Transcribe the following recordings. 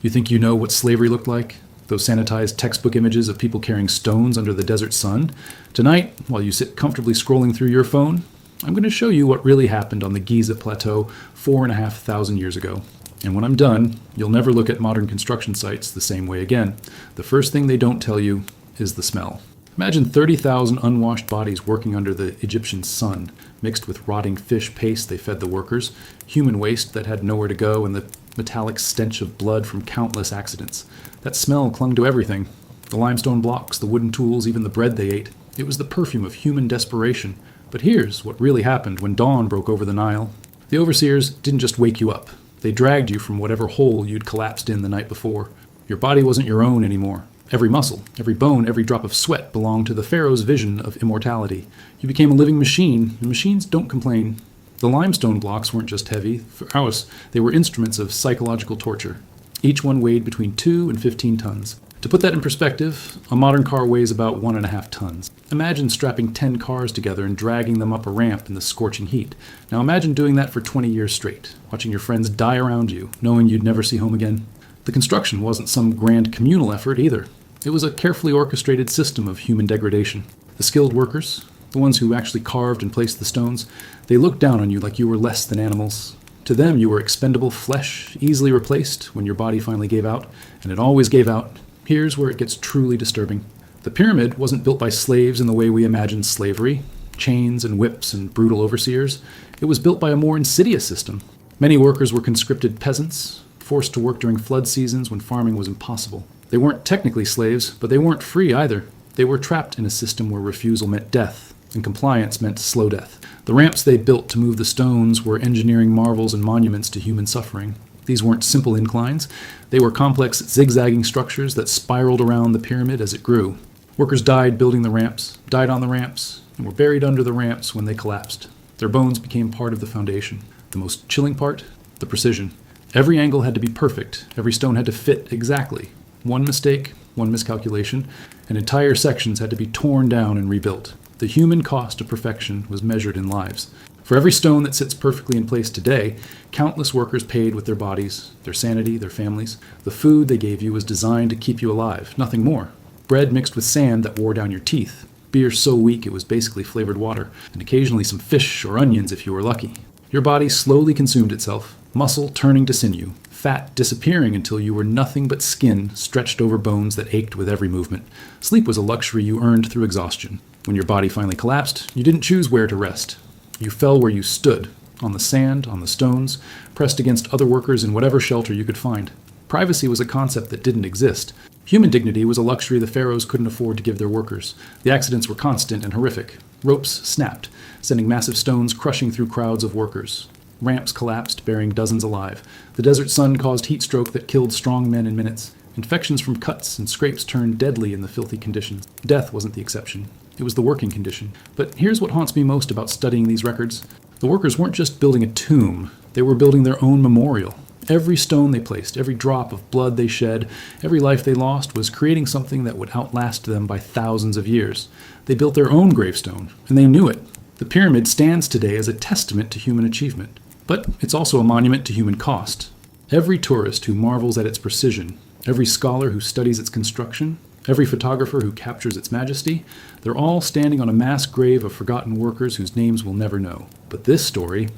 You think you know what slavery looked like? Those sanitized textbook images of people carrying stones under the desert sun? Tonight, while you sit comfortably scrolling through your phone, I'm going to show you what really happened on the Giza Plateau 4,500 years ago. And when I'm done, you'll never look at modern construction sites the same way again. The first thing they don't tell you is the smell. Imagine 30,000 unwashed bodies working under the Egyptian sun, mixed with rotting fish paste they fed the workers, human waste that had nowhere to go, and the metallic stench of blood from countless accidents. That smell clung to everything. The limestone blocks, the wooden tools, even the bread they ate. It was the perfume of human desperation. But here's what really happened when dawn broke over the Nile. The overseers didn't just wake you up. They dragged you from whatever hole you'd collapsed in the night before. Your body wasn't your own anymore. Every muscle, every bone, every drop of sweat belonged to the pharaoh's vision of immortality. You became a living machine, and machines don't complain. The limestone blocks weren't just heavy. For us, they were instruments of psychological torture. Each one weighed between 2 and 15 tons. To put that in perspective, a modern car weighs about 1.5 tons. Imagine strapping 10 cars together and dragging them up a ramp in the scorching heat. Now imagine doing that for 20 years straight, watching your friends die around you, knowing you'd never see home again. The construction wasn't some grand communal effort either. It was a carefully orchestrated system of human degradation. The skilled workers, the ones who actually carved and placed the stones, they looked down on you like you were less than animals. To them, you were expendable flesh, easily replaced when your body finally gave out, and it always gave out. Here's where it gets truly disturbing. The pyramid wasn't built by slaves in the way we imagine slavery, chains and whips and brutal overseers. It was built by a more insidious system. Many workers were conscripted peasants, forced to work during flood seasons when farming was impossible. They weren't technically slaves, but they weren't free either. They were trapped in a system where refusal meant death, and compliance meant slow death. The ramps they built to move the stones were engineering marvels and monuments to human suffering. These weren't simple inclines. They were complex, zigzagging structures that spiraled around the pyramid as it grew. Workers died building the ramps, died on the ramps, and were buried under the ramps when they collapsed. Their bones became part of the foundation. The most chilling part? The precision. Every angle had to be perfect. Every stone had to fit exactly. One mistake, one miscalculation, and entire sections had to be torn down and rebuilt. The human cost of perfection was measured in lives. For every stone that sits perfectly in place today, countless workers paid with their bodies, their sanity, their families. The food they gave you was designed to keep you alive, nothing more. Bread mixed with sand that wore down your teeth. Beer so weak it was basically flavored water, and occasionally some fish or onions if you were lucky. Your body slowly consumed itself, muscle turning to sinew, fat disappearing until you were nothing but skin stretched over bones that ached with every movement. Sleep was a luxury you earned through exhaustion. When your body finally collapsed, you didn't choose where to rest. You fell where you stood, on the sand, on the stones, pressed against other workers in whatever shelter you could find. Privacy was a concept that didn't exist. Human dignity was a luxury the pharaohs couldn't afford to give their workers. The accidents were constant and horrific. Ropes snapped, sending massive stones crushing through crowds of workers. Ramps collapsed, burying dozens alive. The desert sun caused heat stroke that killed strong men in minutes. Infections from cuts and scrapes turned deadly in the filthy conditions. Death wasn't the exception. It was the working condition. But here's what haunts me most about studying these records. The workers weren't just building a tomb. They were building their own memorial. Every stone they placed, every drop of blood they shed, every life they lost was creating something that would outlast them by thousands of years. They built their own gravestone, and they knew it. The pyramid stands today as a testament to human achievement. But it's also a monument to human cost. Every tourist who marvels at its precision, every scholar who studies its construction, every photographer who captures its majesty, they're all standing on a mass grave of forgotten workers whose names we'll never know. But this story,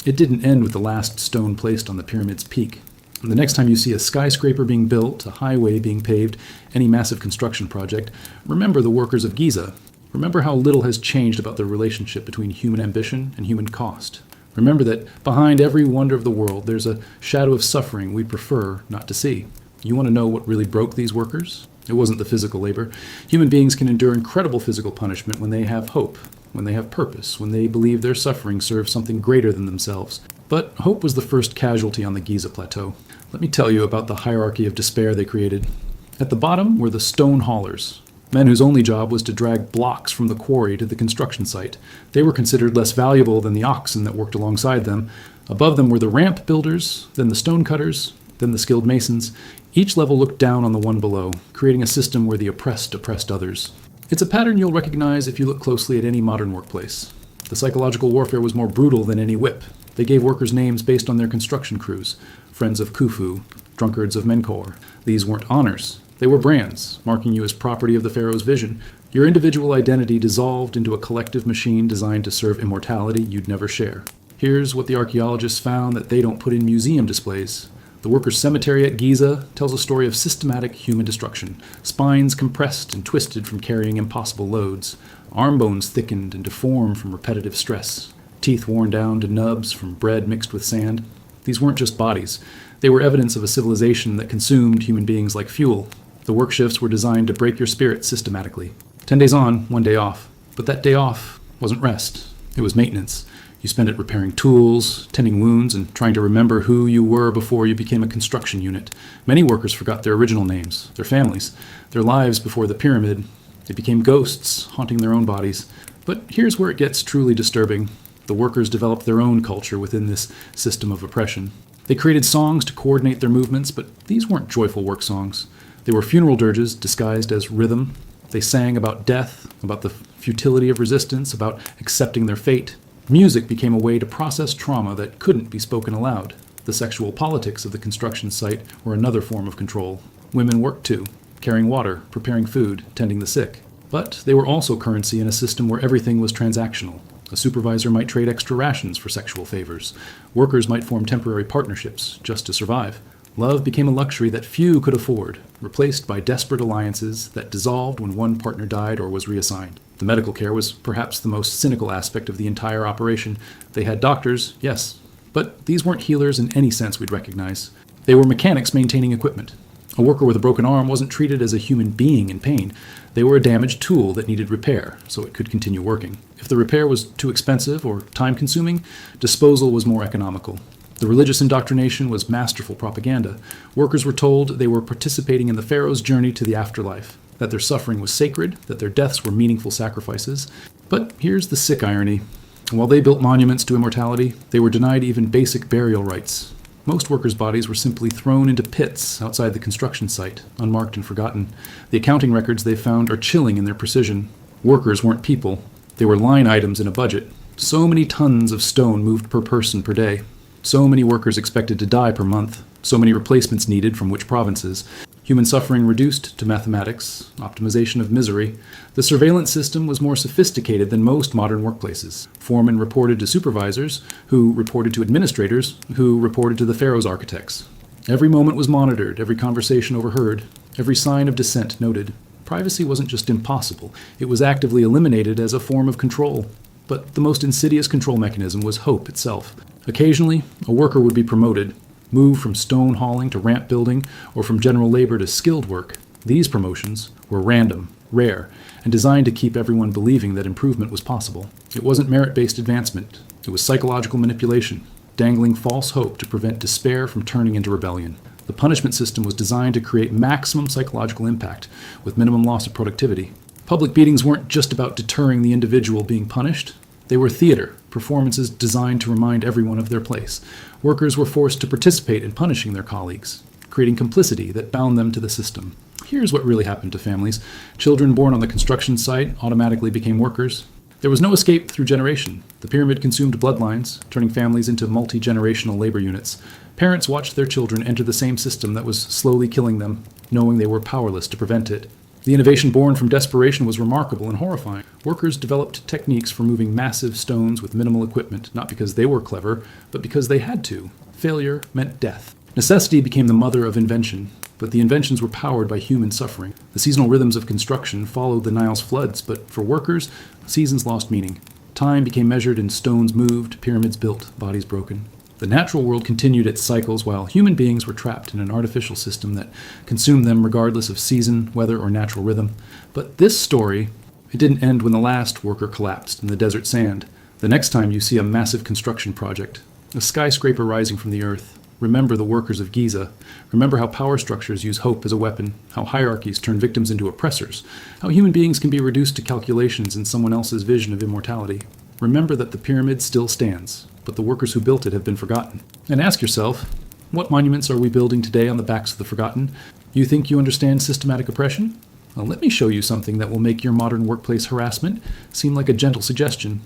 it didn't end with the last stone placed on the pyramid's peak. And the next time you see a skyscraper being built, a highway being paved, any massive construction project, remember the workers of Giza. Remember how little has changed about the relationship between human ambition and human cost. Remember that behind every wonder of the world, there's a shadow of suffering we'd prefer not to see. You want to know what really broke these workers? It wasn't the physical labor. Human beings can endure incredible physical punishment when they have hope, when they have purpose, when they believe their suffering serves something greater than themselves. But hope was the first casualty on the Giza Plateau. Let me tell you about the hierarchy of despair they created. At the bottom were the stone haulers, men whose only job was to drag blocks from the quarry to the construction site. They were considered less valuable than the oxen that worked alongside them. Above them were the ramp builders, then the stone cutters, then the skilled masons. Each level looked down on the one below, creating a system where the oppressed oppressed others. It's a pattern you'll recognize if you look closely at any modern workplace. The psychological warfare was more brutal than any whip. They gave workers names based on their construction crews. Friends of Khufu, drunkards of Menkor. These weren't honors. They were brands, marking you as property of the pharaoh's vision. Your individual identity dissolved into a collective machine designed to serve immortality you'd never share. Here's what the archaeologists found that they don't put in museum displays. The workers' cemetery at Giza tells a story of systematic human destruction. Spines compressed and twisted from carrying impossible loads. Arm bones thickened and deformed from repetitive stress. Teeth worn down to nubs from bread mixed with sand. These weren't just bodies. They were evidence of a civilization that consumed human beings like fuel. The work shifts were designed to break your spirit systematically. 10 days on, 1 day off. But that day off wasn't rest. It was maintenance. You spent it repairing tools, tending wounds, and trying to remember who you were before you became a construction unit. Many workers forgot their original names, their families, their lives before the pyramid. They became ghosts, haunting their own bodies. But here's where it gets truly disturbing. The workers developed their own culture within this system of oppression. They created songs to coordinate their movements, but these weren't joyful work songs. They were funeral dirges disguised as rhythm. They sang about death, about the futility of resistance, about accepting their fate. Music became a way to process trauma that couldn't be spoken aloud. The sexual politics of the construction site were another form of control. Women worked too, carrying water, preparing food, tending the sick. But they were also currency in a system where everything was transactional. A supervisor might trade extra rations for sexual favors. Workers might form temporary partnerships just to survive. Love became a luxury that few could afford, replaced by desperate alliances that dissolved when one partner died or was reassigned. The medical care was perhaps the most cynical aspect of the entire operation. They had doctors, yes, but these weren't healers in any sense we'd recognize. They were mechanics maintaining equipment. A worker with a broken arm wasn't treated as a human being in pain. They were a damaged tool that needed repair, so it could continue working. If the repair was too expensive or time-consuming, disposal was more economical. The religious indoctrination was masterful propaganda. Workers were told they were participating in the pharaoh's journey to the afterlife, that their suffering was sacred, that their deaths were meaningful sacrifices. But here's the sick irony. While they built monuments to immortality, they were denied even basic burial rites. Most workers' bodies were simply thrown into pits outside the construction site, unmarked and forgotten. The accounting records they found are chilling in their precision. Workers weren't people. They were line items in a budget. So many tons of stone moved per person per day. So many workers expected to die per month. So many replacements needed from which provinces. Human suffering reduced to mathematics, optimization of misery. The surveillance system was more sophisticated than most modern workplaces. Foremen reported to supervisors, who reported to administrators, who reported to the pharaoh's architects. Every moment was monitored, every conversation overheard, every sign of dissent noted. Privacy wasn't just impossible, it was actively eliminated as a form of control. But the most insidious control mechanism was hope itself. Occasionally, a worker would be promoted, moved from stone hauling to ramp building, or from general labor to skilled work. These promotions were random, rare, and designed to keep everyone believing that improvement was possible. It wasn't merit-based advancement. It was psychological manipulation, dangling false hope to prevent despair from turning into rebellion. The punishment system was designed to create maximum psychological impact, with minimum loss of productivity. Public beatings weren't just about deterring the individual being punished. They were theater, performances designed to remind everyone of their place. Workers were forced to participate in punishing their colleagues, creating complicity that bound them to the system. Here's what really happened to families. Children born on the construction site automatically became workers. There was no escape through generation. The pyramid consumed bloodlines, turning families into multi-generational labor units. Parents watched their children enter the same system that was slowly killing them, knowing they were powerless to prevent it. The innovation born from desperation was remarkable and horrifying. Workers developed techniques for moving massive stones with minimal equipment, not because they were clever, but because they had to. Failure meant death. Necessity became the mother of invention, but the inventions were powered by human suffering. The seasonal rhythms of construction followed the Nile's floods, but for workers, seasons lost meaning. Time became measured in stones moved, pyramids built, bodies broken. The natural world continued its cycles while human beings were trapped in an artificial system that consumed them regardless of season, weather, or natural rhythm. But this story, it didn't end when the last worker collapsed in the desert sand. The next time you see a massive construction project, a skyscraper rising from the earth, remember the workers of Giza. Remember how power structures use hope as a weapon, how hierarchies turn victims into oppressors, how human beings can be reduced to calculations in someone else's vision of immortality. Remember that the pyramid still stands, but the workers who built it have been forgotten. And ask yourself, what monuments are we building today on the backs of the forgotten? You think you understand systematic oppression? Well, let me show you something that will make your modern workplace harassment seem like a gentle suggestion.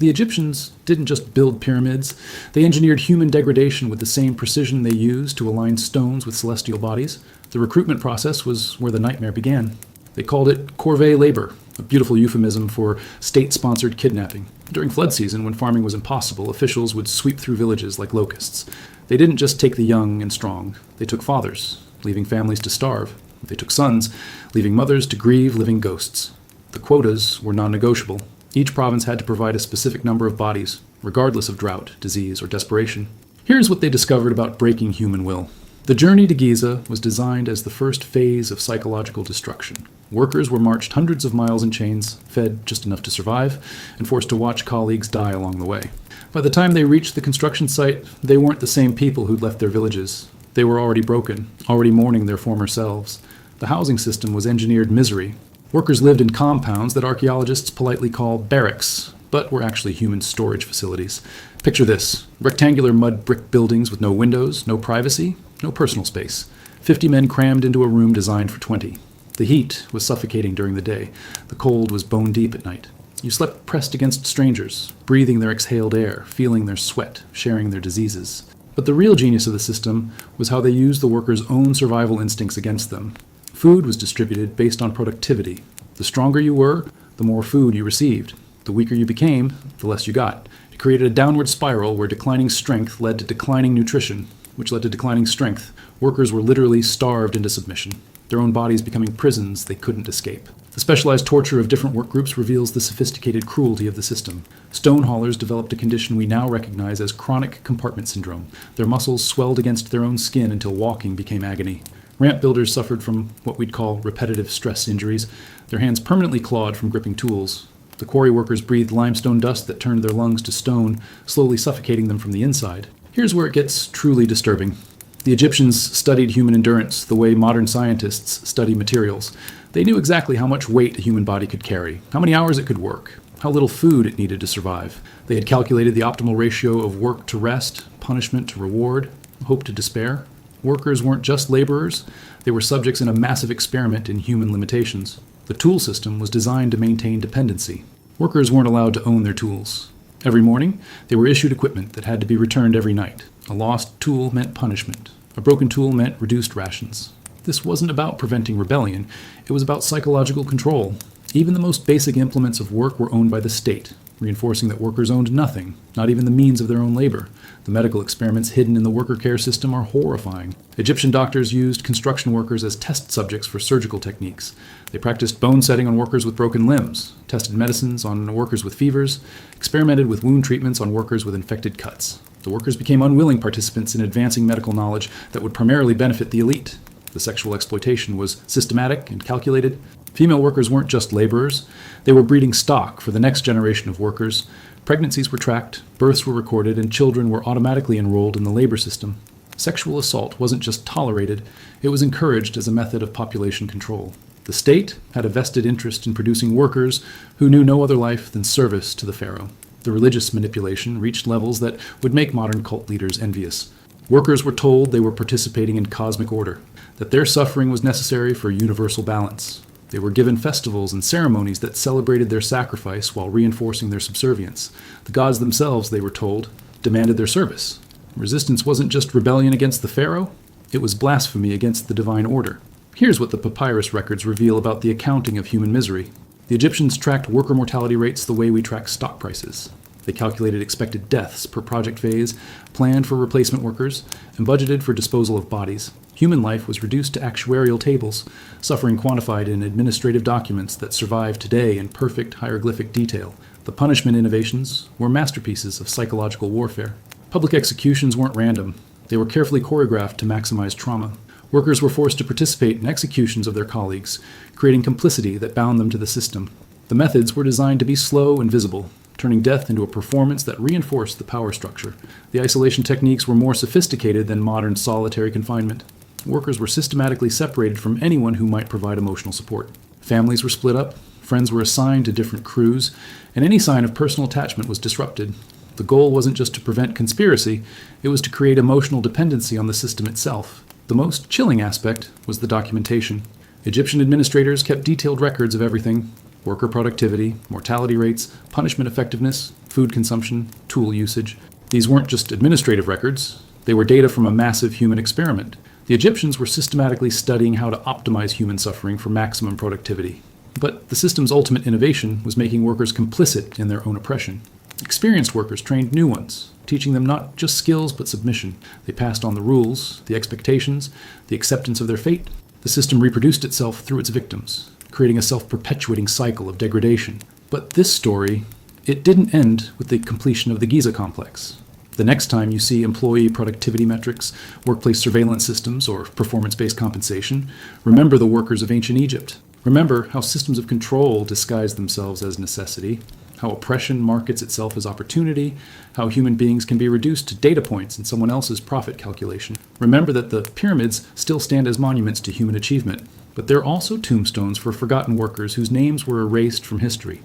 The Egyptians didn't just build pyramids, they engineered human degradation with the same precision they used to align stones with celestial bodies. The recruitment process was where the nightmare began. They called it corvée labor, a beautiful euphemism for state-sponsored kidnapping. During flood season, when farming was impossible, officials would sweep through villages like locusts. They didn't just take the young and strong. They took fathers, leaving families to starve. They took sons, leaving mothers to grieve living ghosts. The quotas were non-negotiable. Each province had to provide a specific number of bodies, regardless of drought, disease, or desperation. Here's what they discovered about breaking human will. The journey to Giza was designed as the first phase of psychological destruction. Workers were marched hundreds of miles in chains, fed just enough to survive, and forced to watch colleagues die along the way. By the time they reached the construction site, they weren't the same people who'd left their villages. They were already broken, already mourning their former selves. The housing system was engineered misery. Workers lived in compounds that archaeologists politely call barracks, but were actually human storage facilities. Picture this: rectangular mud brick buildings with no windows, no privacy, no personal space. 50 men crammed into a room designed for 20. The heat was suffocating during the day. The cold was bone deep at night. You slept pressed against strangers, breathing their exhaled air, feeling their sweat, sharing their diseases. But the real genius of the system was how they used the workers' own survival instincts against them. Food was distributed based on productivity. The stronger you were, the more food you received. The weaker you became, the less you got. It created a downward spiral where declining strength led to declining nutrition, which led to declining strength. Workers were literally starved into submission, their own bodies becoming prisons they couldn't escape. The specialized torture of different work groups reveals the sophisticated cruelty of the system. Stone haulers developed a condition we now recognize as chronic compartment syndrome. Their muscles swelled against their own skin until walking became agony. Ramp builders suffered from what we'd call repetitive stress injuries, their hands permanently clawed from gripping tools. The quarry workers breathed limestone dust that turned their lungs to stone, slowly suffocating them from the inside. Here's where it gets truly disturbing. The Egyptians studied human endurance the way modern scientists study materials. They knew exactly how much weight a human body could carry, how many hours it could work, how little food it needed to survive. They had calculated the optimal ratio of work to rest, punishment to reward, hope to despair. Workers weren't just laborers, they were subjects in a massive experiment in human limitations. The tool system was designed to maintain dependency. Workers weren't allowed to own their tools. Every morning, they were issued equipment that had to be returned every night. A lost tool meant punishment. A broken tool meant reduced rations. This wasn't about preventing rebellion, it was about psychological control. Even the most basic implements of work were owned by the state, reinforcing that workers owned nothing, not even the means of their own labor. The medical experiments hidden in the worker care system are horrifying. Egyptian doctors used construction workers as test subjects for surgical techniques. They practiced bone setting on workers with broken limbs, tested medicines on workers with fevers, experimented with wound treatments on workers with infected cuts. The workers became unwilling participants in advancing medical knowledge that would primarily benefit the elite. The sexual exploitation was systematic and calculated. Female workers weren't just laborers. They were breeding stock for the next generation of workers. Pregnancies were tracked, births were recorded, and children were automatically enrolled in the labor system. Sexual assault wasn't just tolerated, it was encouraged as a method of population control. The state had a vested interest in producing workers who knew no other life than service to the pharaoh. The religious manipulation reached levels that would make modern cult leaders envious. Workers were told they were participating in cosmic order, that their suffering was necessary for universal balance. They were given festivals and ceremonies that celebrated their sacrifice while reinforcing their subservience. The gods themselves, they were told, demanded their service. Resistance wasn't just rebellion against the pharaoh, it was blasphemy against the divine order. Here's what the papyrus records reveal about the accounting of human misery. The Egyptians tracked worker mortality rates the way we track stock prices. They calculated expected deaths per project phase, planned for replacement workers, and budgeted for disposal of bodies. Human life was reduced to actuarial tables, suffering quantified in administrative documents that survive today in perfect hieroglyphic detail. The punishment innovations were masterpieces of psychological warfare. Public executions weren't random. They were carefully choreographed to maximize trauma. Workers were forced to participate in executions of their colleagues, creating complicity that bound them to the system. The methods were designed to be slow and visible, turning death into a performance that reinforced the power structure. The isolation techniques were more sophisticated than modern solitary confinement. Workers were systematically separated from anyone who might provide emotional support. Families were split up, friends were assigned to different crews, and any sign of personal attachment was disrupted. The goal wasn't just to prevent conspiracy, it was to create emotional dependency on the system itself. The most chilling aspect was the documentation. Egyptian administrators kept detailed records of everything: worker productivity, mortality rates, punishment effectiveness, food consumption, tool usage. These weren't just administrative records, they were data from a massive human experiment. The Egyptians were systematically studying how to optimize human suffering for maximum productivity. But the system's ultimate innovation was making workers complicit in their own oppression. Experienced workers trained new ones, teaching them not just skills but submission. They passed on the rules, the expectations, the acceptance of their fate. The system reproduced itself through its victims, creating a self-perpetuating cycle of degradation. But this story, it didn't end with the completion of the Giza complex. The next time you see employee productivity metrics, workplace surveillance systems, or performance-based compensation, remember the workers of ancient Egypt. Remember how systems of control disguise themselves as necessity, how oppression markets itself as opportunity, how human beings can be reduced to data points in someone else's profit calculation. Remember that the pyramids still stand as monuments to human achievement, but they're also tombstones for forgotten workers whose names were erased from history.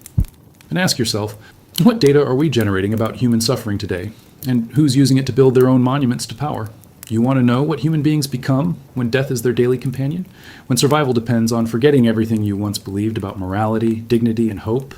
And ask yourself, what data are we generating about human suffering today? And who's using it to build their own monuments to power? You want to know what human beings become when death is their daily companion? When survival depends on forgetting everything you once believed about morality, dignity, and hope?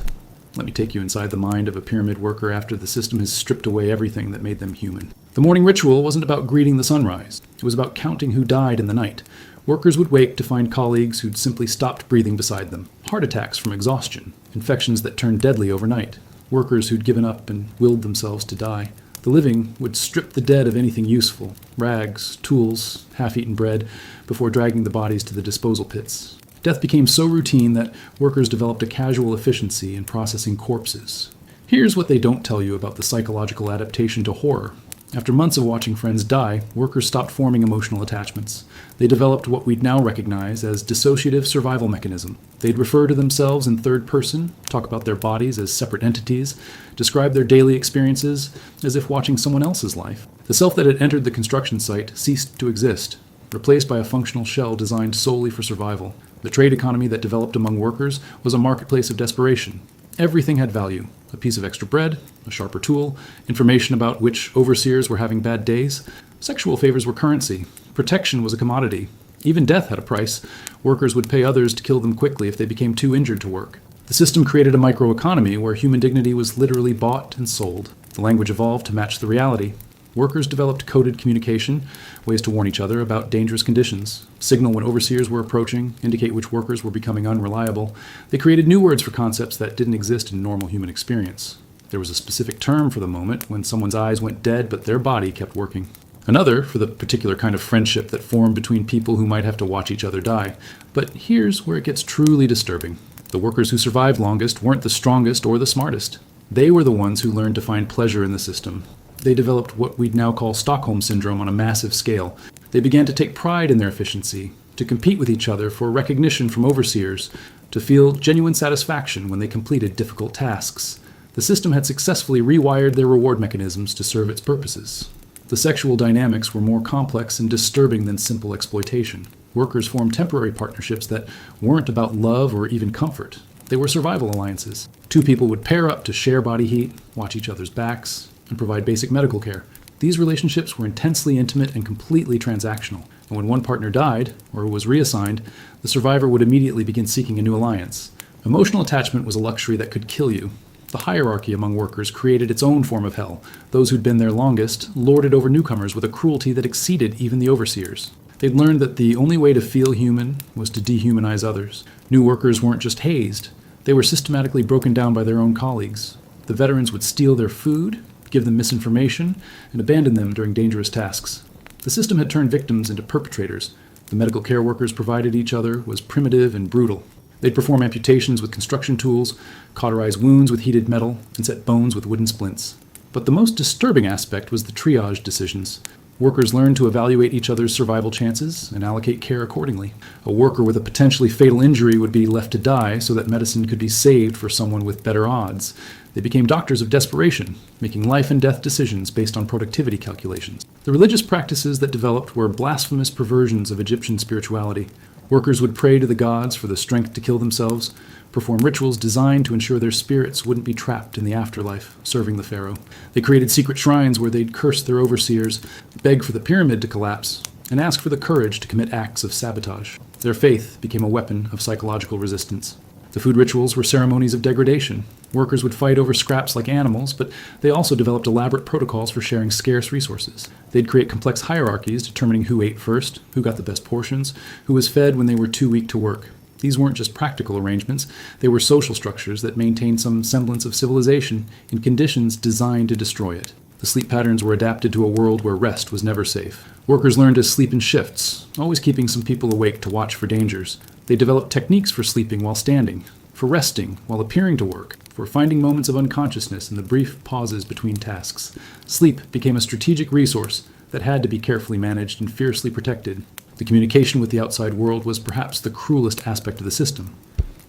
Let me take you inside the mind of a pyramid worker after the system has stripped away everything that made them human. The morning ritual wasn't about greeting the sunrise. It was about counting who died in the night. Workers would wake to find colleagues who'd simply stopped breathing beside them. Heart attacks from exhaustion. Infections that turned deadly overnight. Workers who'd given up and willed themselves to die. The living would strip the dead of anything useful, rags, tools, half-eaten bread, before dragging the bodies to the disposal pits. Death became so routine that workers developed a casual efficiency in processing corpses. Here's what they don't tell you about the psychological adaptation to horror. After months of watching friends die, workers stopped forming emotional attachments. They developed what we'd now recognize as dissociative survival mechanism. They'd refer to themselves in third person, talk about their bodies as separate entities, describe their daily experiences as if watching someone else's life. The self that had entered the construction site ceased to exist, replaced by a functional shell designed solely for survival. The trade economy that developed among workers was a marketplace of desperation. Everything had value. A piece of extra bread, a sharper tool, information about which overseers were having bad days. Sexual favors were currency. Protection was a commodity. Even death had a price. Workers would pay others to kill them quickly if they became too injured to work. The system created a microeconomy where human dignity was literally bought and sold. The language evolved to match the reality. Workers developed coded communication, ways to warn each other about dangerous conditions, signal when overseers were approaching, indicate which workers were becoming unreliable. They created new words for concepts that didn't exist in normal human experience. There was a specific term for the moment when someone's eyes went dead but their body kept working. Another for the particular kind of friendship that formed between people who might have to watch each other die. But here's where it gets truly disturbing. The workers who survived longest weren't the strongest or the smartest. They were the ones who learned to find pleasure in the system. They developed what we'd now call Stockholm Syndrome on a massive scale. They began to take pride in their efficiency, to compete with each other for recognition from overseers, to feel genuine satisfaction when they completed difficult tasks. The system had successfully rewired their reward mechanisms to serve its purposes. The sexual dynamics were more complex and disturbing than simple exploitation. Workers formed temporary partnerships that weren't about love or even comfort. They were survival alliances. Two people would pair up to share body heat, watch each other's backs, and provide basic medical care. These relationships were intensely intimate and completely transactional. And when one partner died, or was reassigned, the survivor would immediately begin seeking a new alliance. Emotional attachment was a luxury that could kill you. The hierarchy among workers created its own form of hell. Those who'd been there longest lorded over newcomers with a cruelty that exceeded even the overseers. They'd learned that the only way to feel human was to dehumanize others. New workers weren't just hazed. They were systematically broken down by their own colleagues. The veterans would steal their food, give them misinformation, and abandon them during dangerous tasks. The system had turned victims into perpetrators. The medical care workers provided each other was primitive and brutal. They'd perform amputations with construction tools, cauterize wounds with heated metal, and set bones with wooden splints. But the most disturbing aspect was the triage decisions. Workers learned to evaluate each other's survival chances and allocate care accordingly. A worker with a potentially fatal injury would be left to die so that medicine could be saved for someone with better odds. They became doctors of desperation, making life and death decisions based on productivity calculations. The religious practices that developed were blasphemous perversions of Egyptian spirituality. Workers would pray to the gods for the strength to kill themselves, perform rituals designed to ensure their spirits wouldn't be trapped in the afterlife, serving the pharaoh. They created secret shrines where they'd curse their overseers, beg for the pyramid to collapse, and ask for the courage to commit acts of sabotage. Their faith became a weapon of psychological resistance. The food rituals were ceremonies of degradation. Workers would fight over scraps like animals, but they also developed elaborate protocols for sharing scarce resources. They'd create complex hierarchies determining who ate first, who got the best portions, who was fed when they were too weak to work. These weren't just practical arrangements, they were social structures that maintained some semblance of civilization in conditions designed to destroy it. The sleep patterns were adapted to a world where rest was never safe. Workers learned to sleep in shifts, always keeping some people awake to watch for dangers. They developed techniques for sleeping while standing, for resting while appearing to work, for finding moments of unconsciousness in the brief pauses between tasks. Sleep became a strategic resource that had to be carefully managed and fiercely protected. The communication with the outside world was perhaps the cruelest aspect of the system.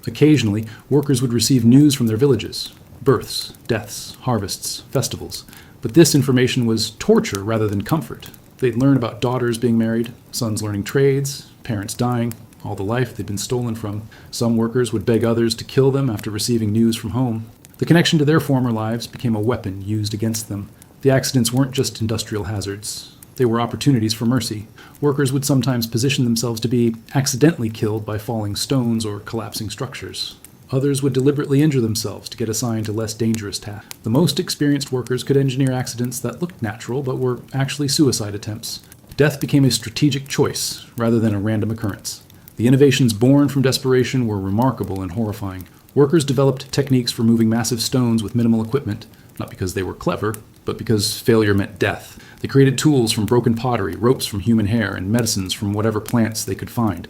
Occasionally, workers would receive news from their villages, births, deaths, harvests, festivals. But this information was torture rather than comfort. They'd learn about daughters being married, sons learning trades, parents dying, all the life they'd been stolen from. Some workers would beg others to kill them after receiving news from home. The connection to their former lives became a weapon used against them. The accidents weren't just industrial hazards. They were opportunities for mercy. Workers would sometimes position themselves to be accidentally killed by falling stones or collapsing structures. Others would deliberately injure themselves to get assigned to less dangerous tasks. The most experienced workers could engineer accidents that looked natural but were actually suicide attempts. Death became a strategic choice rather than a random occurrence. The innovations born from desperation were remarkable and horrifying. Workers developed techniques for moving massive stones with minimal equipment, not because they were clever, but because failure meant death. They created tools from broken pottery, ropes from human hair, and medicines from whatever plants they could find.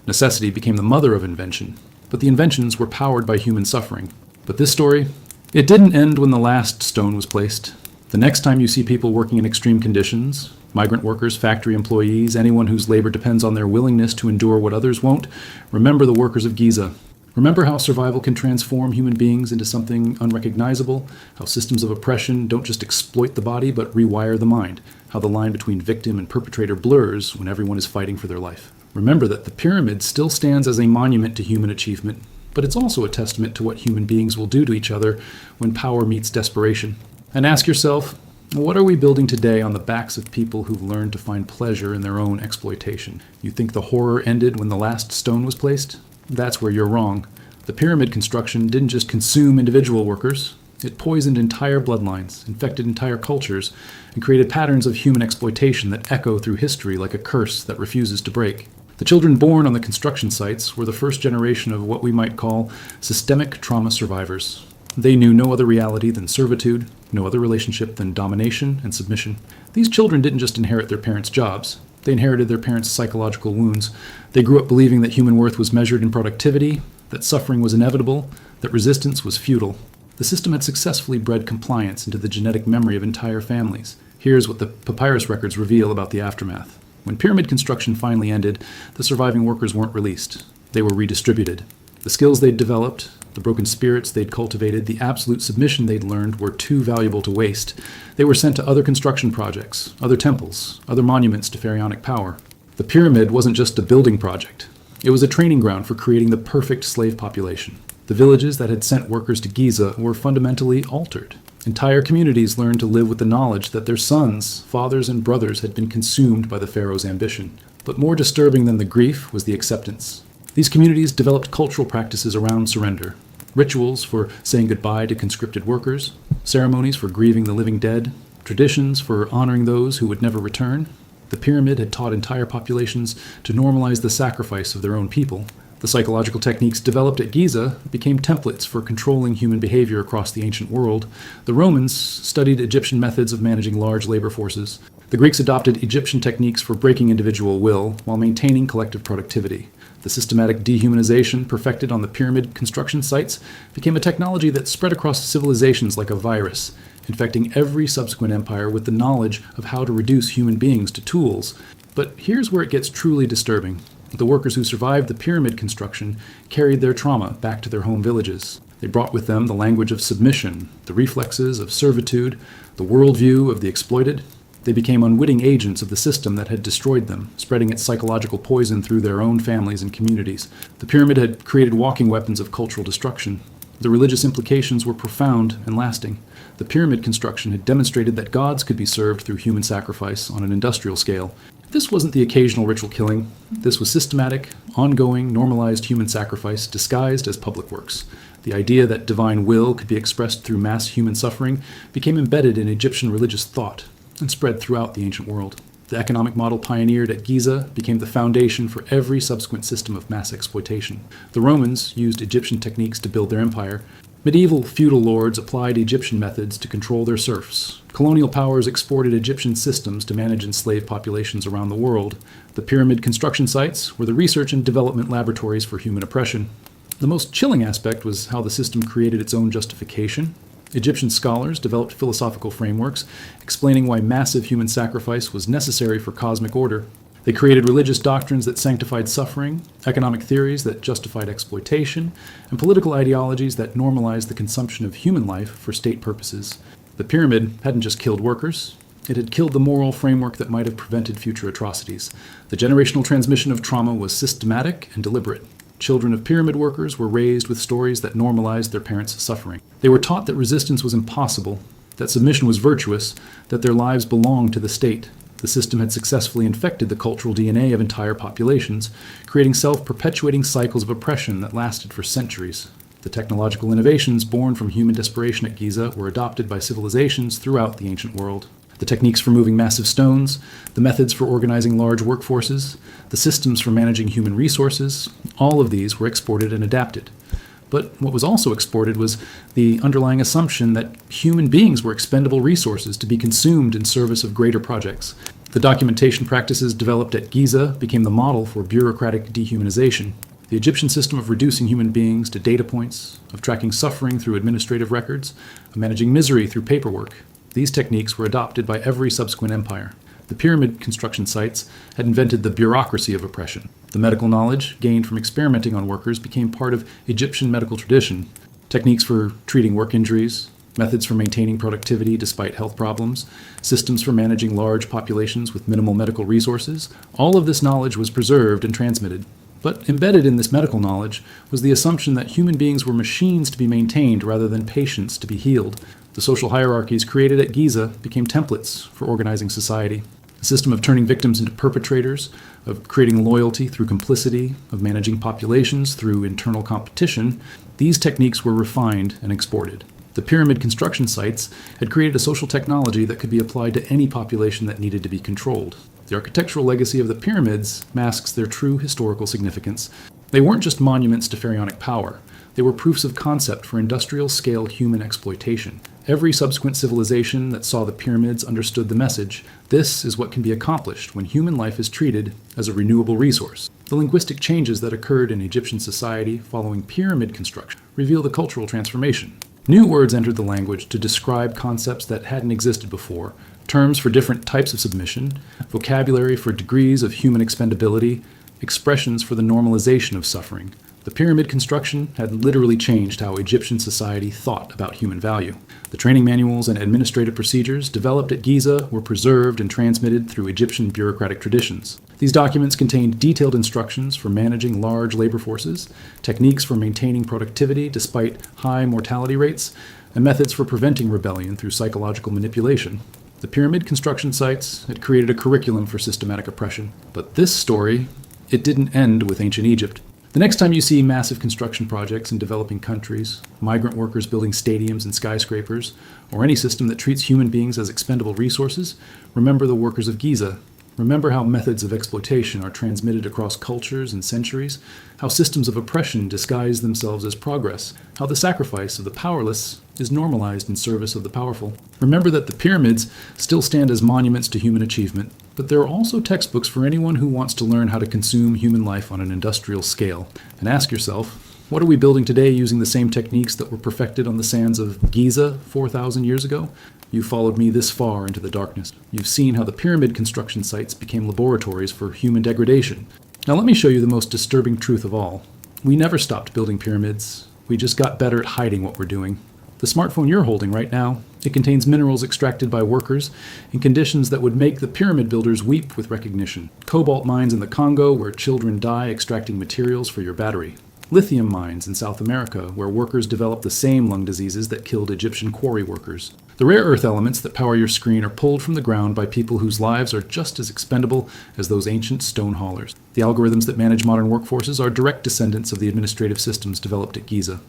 Necessity became the mother of invention, but the inventions were powered by human suffering. But this story, it didn't end when the last stone was placed. The next time you see people working in extreme conditions, migrant workers, factory employees, anyone whose labor depends on their willingness to endure what others won't, remember the workers of Giza. Remember how survival can transform human beings into something unrecognizable, how systems of oppression don't just exploit the body but rewire the mind, how the line between victim and perpetrator blurs when everyone is fighting for their life. Remember that the pyramid still stands as a monument to human achievement, but it's also a testament to what human beings will do to each other when power meets desperation. And ask yourself, what are we building today on the backs of people who've learned to find pleasure in their own exploitation? You think the horror ended when the last stone was placed? That's where you're wrong. The pyramid construction didn't just consume individual workers. It poisoned entire bloodlines, infected entire cultures, and created patterns of human exploitation that echo through history like a curse that refuses to break. The children born on the construction sites were the first generation of what we might call systemic trauma survivors. They knew no other reality than servitude, no other relationship than domination and submission. These children didn't just inherit their parents' jobs. They inherited their parents' psychological wounds. They grew up believing that human worth was measured in productivity, that suffering was inevitable, that resistance was futile. The system had successfully bred compliance into the genetic memory of entire families. Here's what the papyrus records reveal about the aftermath. When pyramid construction finally ended, the surviving workers weren't released. They were redistributed. The skills they'd developed, the broken spirits they'd cultivated, the absolute submission they'd learned were too valuable to waste. They were sent to other construction projects, other temples, other monuments to pharaonic power. The pyramid wasn't just a building project. It was a training ground for creating the perfect slave population. The villages that had sent workers to Giza were fundamentally altered. Entire communities learned to live with the knowledge that their sons, fathers, and brothers had been consumed by the pharaoh's ambition. But more disturbing than the grief was the acceptance. These communities developed cultural practices around surrender. Rituals for saying goodbye to conscripted workers, ceremonies for grieving the living dead, traditions for honoring those who would never return. The pyramid had taught entire populations to normalize the sacrifice of their own people. The psychological techniques developed at Giza became templates for controlling human behavior across the ancient world. The Romans studied Egyptian methods of managing large labor forces. The Greeks adopted Egyptian techniques for breaking individual will while maintaining collective productivity. The systematic dehumanization perfected on the pyramid construction sites became a technology that spread across civilizations like a virus, infecting every subsequent empire with the knowledge of how to reduce human beings to tools. But here's where it gets truly disturbing. The workers who survived the pyramid construction carried their trauma back to their home villages. They brought with them the language of submission, the reflexes of servitude, the worldview of the exploited. They became unwitting agents of the system that had destroyed them, spreading its psychological poison through their own families and communities. The pyramid had created walking weapons of cultural destruction. The religious implications were profound and lasting. The pyramid construction had demonstrated that gods could be served through human sacrifice on an industrial scale, This wasn't the occasional ritual killing. This was systematic, ongoing, normalized human sacrifice disguised as public works. The idea that divine will could be expressed through mass human suffering became embedded in Egyptian religious thought and spread throughout the ancient world. The economic model pioneered at Giza became the foundation for every subsequent system of mass exploitation. The Romans used Egyptian techniques to build their empire. Medieval feudal lords applied Egyptian methods to control their serfs. Colonial powers exported Egyptian systems to manage enslaved populations around the world. The pyramid construction sites were the research and development laboratories for human oppression. The most chilling aspect was how the system created its own justification. Egyptian scholars developed philosophical frameworks explaining why massive human sacrifice was necessary for cosmic order. They created religious doctrines that sanctified suffering, economic theories that justified exploitation, and political ideologies that normalized the consumption of human life for state purposes. The pyramid hadn't just killed workers, it had killed the moral framework that might have prevented future atrocities. The generational transmission of trauma was systematic and deliberate. Children of pyramid workers were raised with stories that normalized their parents' suffering. They were taught that resistance was impossible, that submission was virtuous, that their lives belonged to the state. The system had successfully infected the cultural DNA of entire populations, creating self-perpetuating cycles of oppression that lasted for centuries. The technological innovations born from human desperation at Giza were adopted by civilizations throughout the ancient world. The techniques for moving massive stones, the methods for organizing large workforces, the systems for managing human resources, all of these were exported and adapted. But what was also exported was the underlying assumption that human beings were expendable resources to be consumed in service of greater projects. The documentation practices developed at Giza became the model for bureaucratic dehumanization. The Egyptian system of reducing human beings to data points, of tracking suffering through administrative records, of managing misery through paperwork. These techniques were adopted by every subsequent empire. The pyramid construction sites had invented the bureaucracy of oppression. The medical knowledge gained from experimenting on workers became part of Egyptian medical tradition. Techniques for treating work injuries, methods for maintaining productivity despite health problems, systems for managing large populations with minimal medical resources, all of this knowledge was preserved and transmitted. But embedded in this medical knowledge was the assumption that human beings were machines to be maintained rather than patients to be healed. The social hierarchies created at Giza became templates for organizing society. A system of turning victims into perpetrators, of creating loyalty through complicity, of managing populations through internal competition, these techniques were refined and exported. The pyramid construction sites had created a social technology that could be applied to any population that needed to be controlled. The architectural legacy of the pyramids masks their true historical significance. They weren't just monuments to pharaonic power. They were proofs of concept for industrial-scale human exploitation. Every subsequent civilization that saw the pyramids understood the message. This is what can be accomplished when human life is treated as a renewable resource. The linguistic changes that occurred in Egyptian society following pyramid construction reveal the cultural transformation. New words entered the language to describe concepts that hadn't existed before, terms for different types of submission, vocabulary for degrees of human expendability, expressions for the normalization of suffering. The pyramid construction had literally changed how Egyptian society thought about human value. The training manuals and administrative procedures developed at Giza were preserved and transmitted through Egyptian bureaucratic traditions. These documents contained detailed instructions for managing large labor forces, techniques for maintaining productivity despite high mortality rates, and methods for preventing rebellion through psychological manipulation. The pyramid construction sites had created a curriculum for systematic oppression. But this story, it didn't end with ancient Egypt. The next time you see massive construction projects in developing countries, migrant workers building stadiums and skyscrapers, or any system that treats human beings as expendable resources, remember the workers of Giza. Remember how methods of exploitation are transmitted across cultures and centuries, how systems of oppression disguise themselves as progress, how the sacrifice of the powerless is normalized in service of the powerful. Remember that the pyramids still stand as monuments to human achievement, but there are also textbooks for anyone who wants to learn how to consume human life on an industrial scale. And ask yourself, what are we building today using the same techniques that were perfected on the sands of Giza 4,000 years ago? You followed me this far into the darkness. You've seen how the pyramid construction sites became laboratories for human degradation. Now let me show you the most disturbing truth of all. We never stopped building pyramids. We just got better at hiding what we're doing. The smartphone you're holding right now, it contains minerals extracted by workers in conditions that would make the pyramid builders weep with recognition. Cobalt mines in the Congo where children die extracting materials for your battery. Lithium mines in South America where workers develop the same lung diseases that killed Egyptian quarry workers. The rare earth elements that power your screen are pulled from the ground by people whose lives are just as expendable as those ancient stone haulers. The algorithms that manage modern workforces are direct descendants of the administrative systems developed at Giza.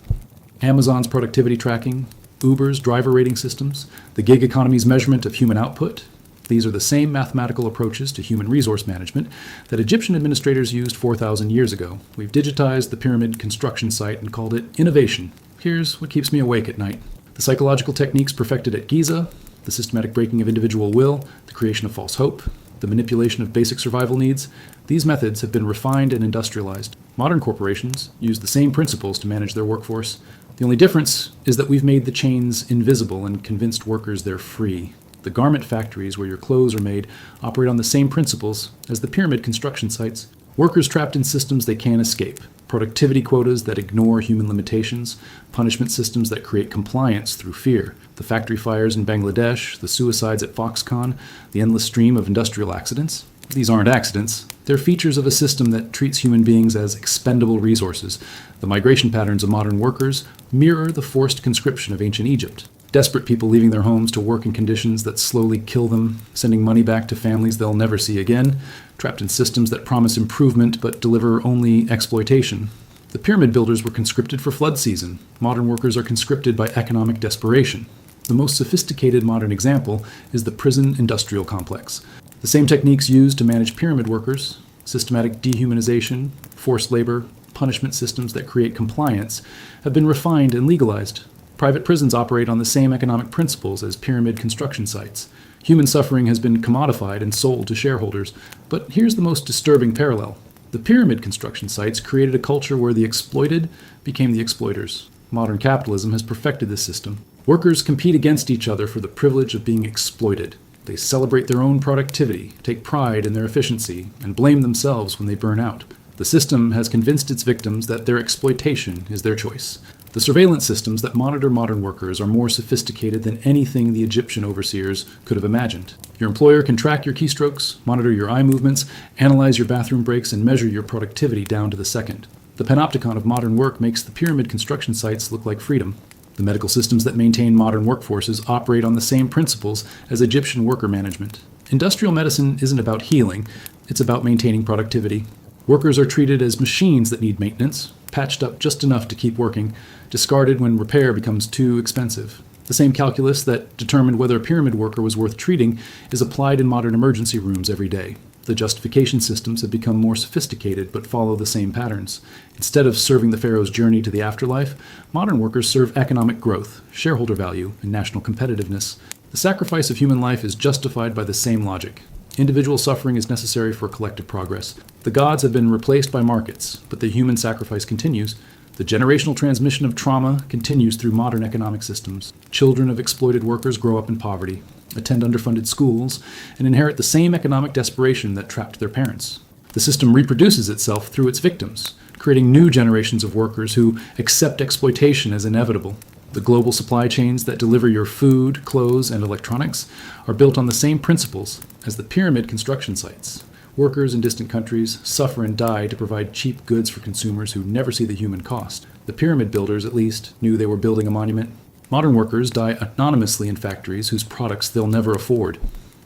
Amazon's productivity tracking, Uber's driver rating systems, the gig economy's measurement of human output, these are the same mathematical approaches to human resource management that Egyptian administrators used 4,000 years ago. We've digitized the pyramid construction site and called it innovation. Here's what keeps me awake at night. The psychological techniques perfected at Giza, the systematic breaking of individual will, the creation of false hope, the manipulation of basic survival needs, these methods have been refined and industrialized. Modern corporations use the same principles to manage their workforce. The only difference is that we've made the chains invisible and convinced workers they're free. The garment factories where your clothes are made operate on the same principles as the pyramid construction sites. Workers trapped in systems they can't escape. Productivity quotas that ignore human limitations. Punishment systems that create compliance through fear. The factory fires in Bangladesh, the suicides at Foxconn, the endless stream of industrial accidents. These aren't accidents. They're features of a system that treats human beings as expendable resources. The migration patterns of modern workers mirror the forced conscription of ancient Egypt. Desperate people leaving their homes to work in conditions that slowly kill them, sending money back to families they'll never see again, trapped in systems that promise improvement but deliver only exploitation. The pyramid builders were conscripted for flood season. Modern workers are conscripted by economic desperation. The most sophisticated modern example is the prison industrial complex. The same techniques used to manage pyramid workers, systematic dehumanization, forced labor, punishment systems that create compliance, have been refined and legalized. Private prisons operate on the same economic principles as pyramid construction sites. Human suffering has been commodified and sold to shareholders. But here's the most disturbing parallel. The pyramid construction sites created a culture where the exploited became the exploiters. Modern capitalism has perfected this system. Workers compete against each other for the privilege of being exploited. They celebrate their own productivity, take pride in their efficiency, and blame themselves when they burn out. The system has convinced its victims that their exploitation is their choice. The surveillance systems that monitor modern workers are more sophisticated than anything the Egyptian overseers could have imagined. Your employer can track your keystrokes, monitor your eye movements, analyze your bathroom breaks, and measure your productivity down to the second. The panopticon of modern work makes the pyramid construction sites look like freedom. The medical systems that maintain modern workforces operate on the same principles as Egyptian worker management. Industrial medicine isn't about healing, it's about maintaining productivity. Workers are treated as machines that need maintenance, patched up just enough to keep working, discarded when repair becomes too expensive. The same calculus that determined whether a pyramid worker was worth treating is applied in modern emergency rooms every day. The justification systems have become more sophisticated but follow the same patterns. Instead of serving the pharaoh's journey to the afterlife, modern workers serve economic growth, shareholder value, and national competitiveness. The sacrifice of human life is justified by the same logic. Individual suffering is necessary for collective progress. The gods have been replaced by markets, but the human sacrifice continues. The generational transmission of trauma continues through modern economic systems. Children of exploited workers grow up in poverty, attend underfunded schools, and inherit the same economic desperation that trapped their parents. The system reproduces itself through its victims, creating new generations of workers who accept exploitation as inevitable. The global supply chains that deliver your food, clothes, and electronics are built on the same principles as the pyramid construction sites. Workers in distant countries suffer and die to provide cheap goods for consumers who never see the human cost. The pyramid builders, at least, knew they were building a monument. Modern workers die anonymously in factories whose products they'll never afford.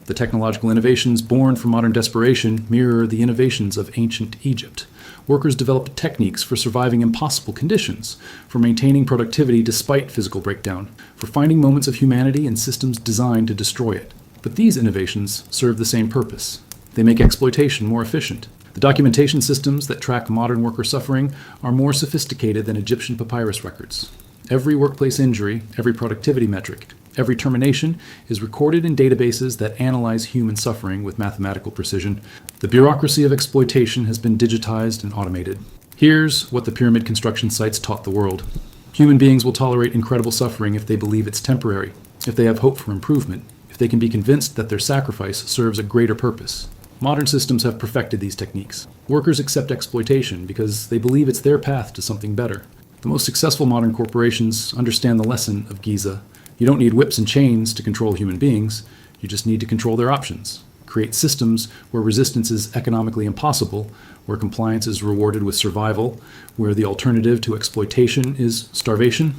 The technological innovations born from modern desperation mirror the innovations of ancient Egypt. Workers developed techniques for surviving impossible conditions, for maintaining productivity despite physical breakdown, for finding moments of humanity in systems designed to destroy it. But these innovations serve the same purpose. They make exploitation more efficient. The documentation systems that track modern worker suffering are more sophisticated than Egyptian papyrus records. Every workplace injury, every productivity metric, every termination is recorded in databases that analyze human suffering with mathematical precision. The bureaucracy of exploitation has been digitized and automated. Here's what the pyramid construction sites taught the world. Human beings will tolerate incredible suffering if they believe it's temporary, if they have hope for improvement, if they can be convinced that their sacrifice serves a greater purpose. Modern systems have perfected these techniques. Workers accept exploitation because they believe it's their path to something better. The most successful modern corporations understand the lesson of Giza. You don't need whips and chains to control human beings. You just need to control their options. Create systems where resistance is economically impossible, where compliance is rewarded with survival, where the alternative to exploitation is starvation.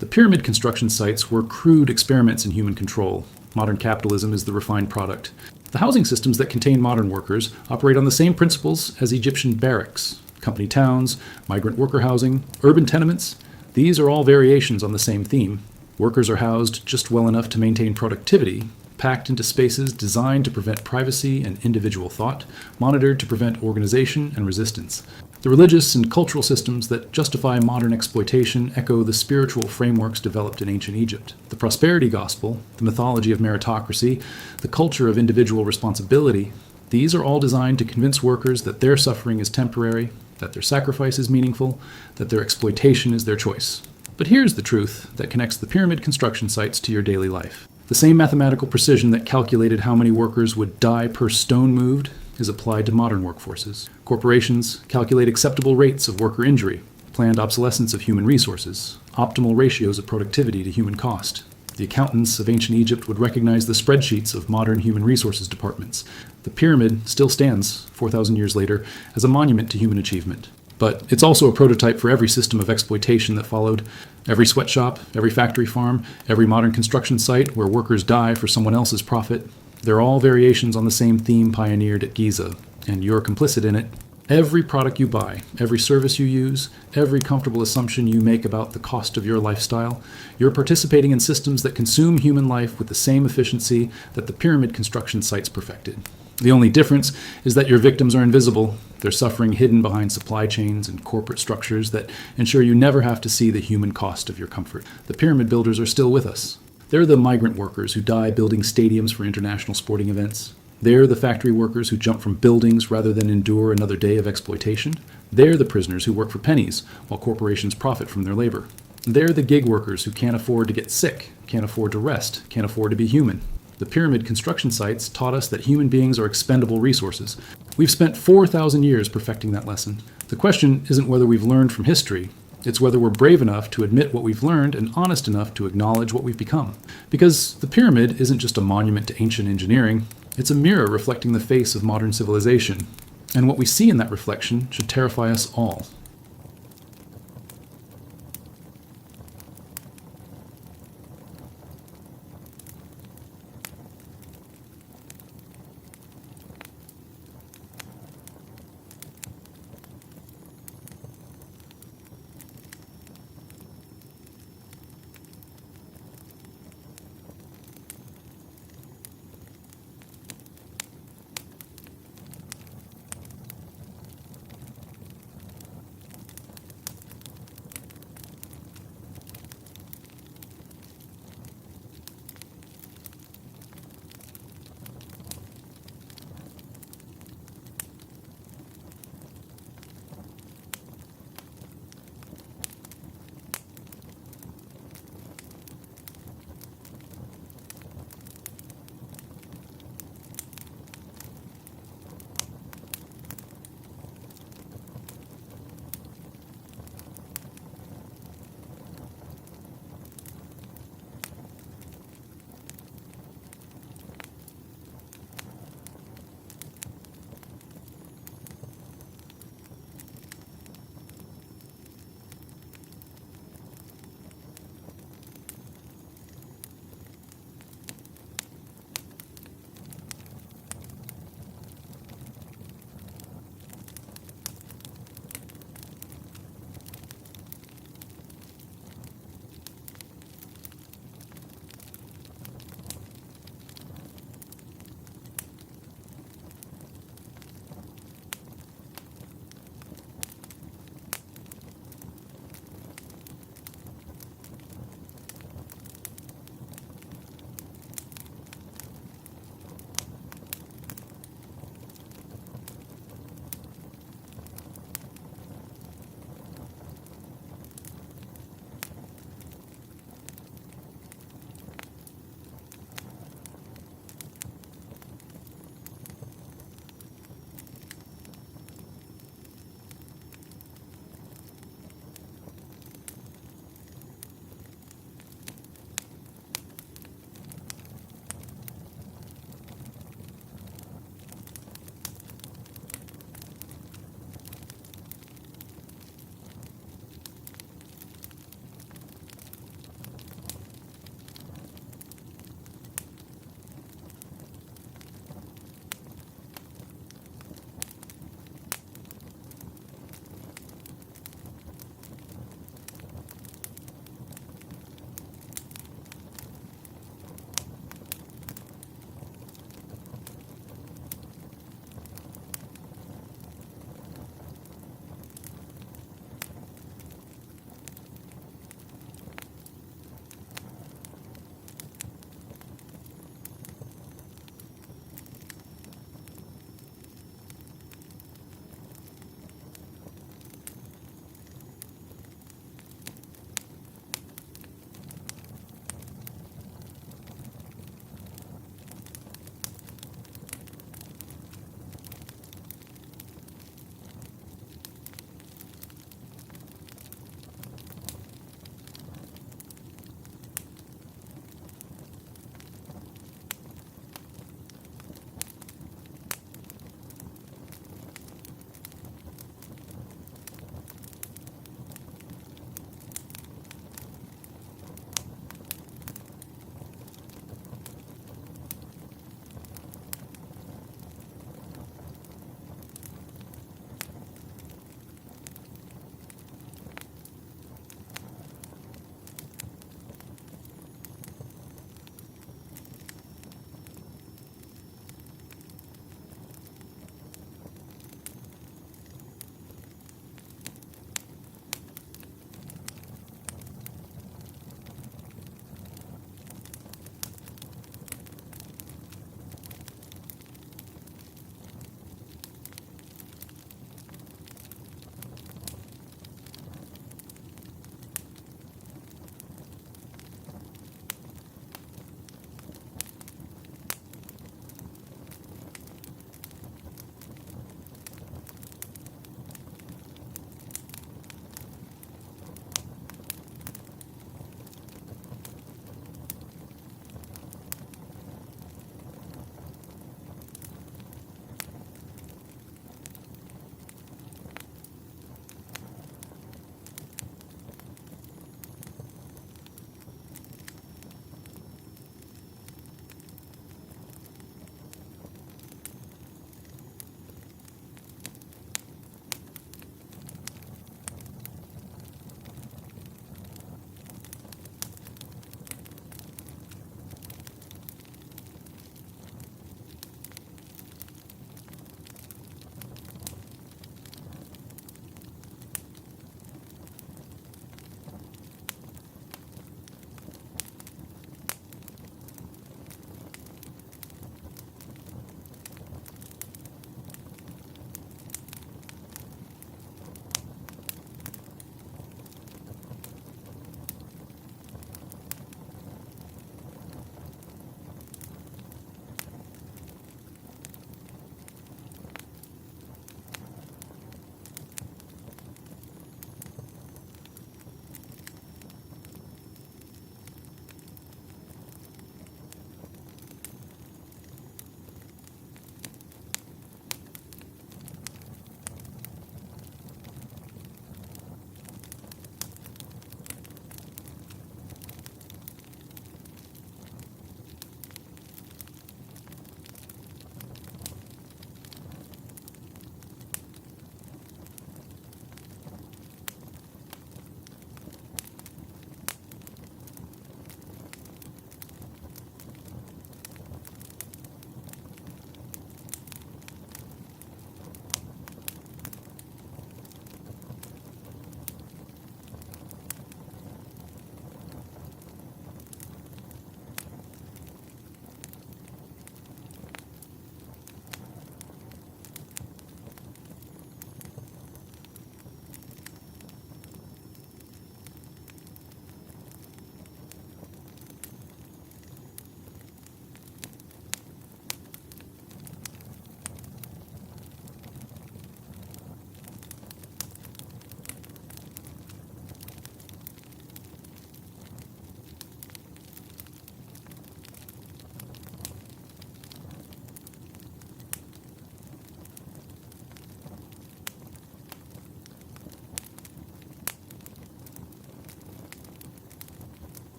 The pyramid construction sites were crude experiments in human control. Modern capitalism is the refined product. The housing systems that contain modern workers operate on the same principles as Egyptian barracks, company towns, migrant worker housing, urban tenements. These are all variations on the same theme. Workers are housed just well enough to maintain productivity, packed into spaces designed to prevent privacy and individual thought, monitored to prevent organization and resistance. The religious and cultural systems that justify modern exploitation echo the spiritual frameworks developed in ancient Egypt. The prosperity gospel, the mythology of meritocracy, the culture of individual responsibility, these are all designed to convince workers that their suffering is temporary, that their sacrifice is meaningful, that their exploitation is their choice. But here's the truth that connects the pyramid construction sites to your daily life. The same mathematical precision that calculated how many workers would die per stone moved is applied to modern workforces. Corporations calculate acceptable rates of worker injury, planned obsolescence of human resources, optimal ratios of productivity to human cost. The accountants of ancient Egypt would recognize the spreadsheets of modern human resources departments. The pyramid still stands, 4,000 years later, as a monument to human achievement. But it's also a prototype for every system of exploitation that followed. Every sweatshop, every factory farm, every modern construction site where workers die for someone else's profit. They're all variations on the same theme pioneered at Giza, and you're complicit in it. Every product you buy, every service you use, every comfortable assumption you make about the cost of your lifestyle, you're participating in systems that consume human life with the same efficiency that the pyramid construction sites perfected. The only difference is that your victims are invisible. They're suffering hidden behind supply chains and corporate structures that ensure you never have to see the human cost of your comfort. The pyramid builders are still with us. They're the migrant workers who die building stadiums for international sporting events. They're the factory workers who jump from buildings rather than endure another day of exploitation. They're the prisoners who work for pennies while corporations profit from their labor. They're the gig workers who can't afford to get sick, can't afford to rest, can't afford to be human. The pyramid construction sites taught us that human beings are expendable resources. We've spent 4,000 years perfecting that lesson. The question isn't whether we've learned from history, it's whether we're brave enough to admit what we've learned and honest enough to acknowledge what we've become. Because the pyramid isn't just a monument to ancient engineering, it's a mirror reflecting the face of modern civilization. And what we see in that reflection should terrify us all.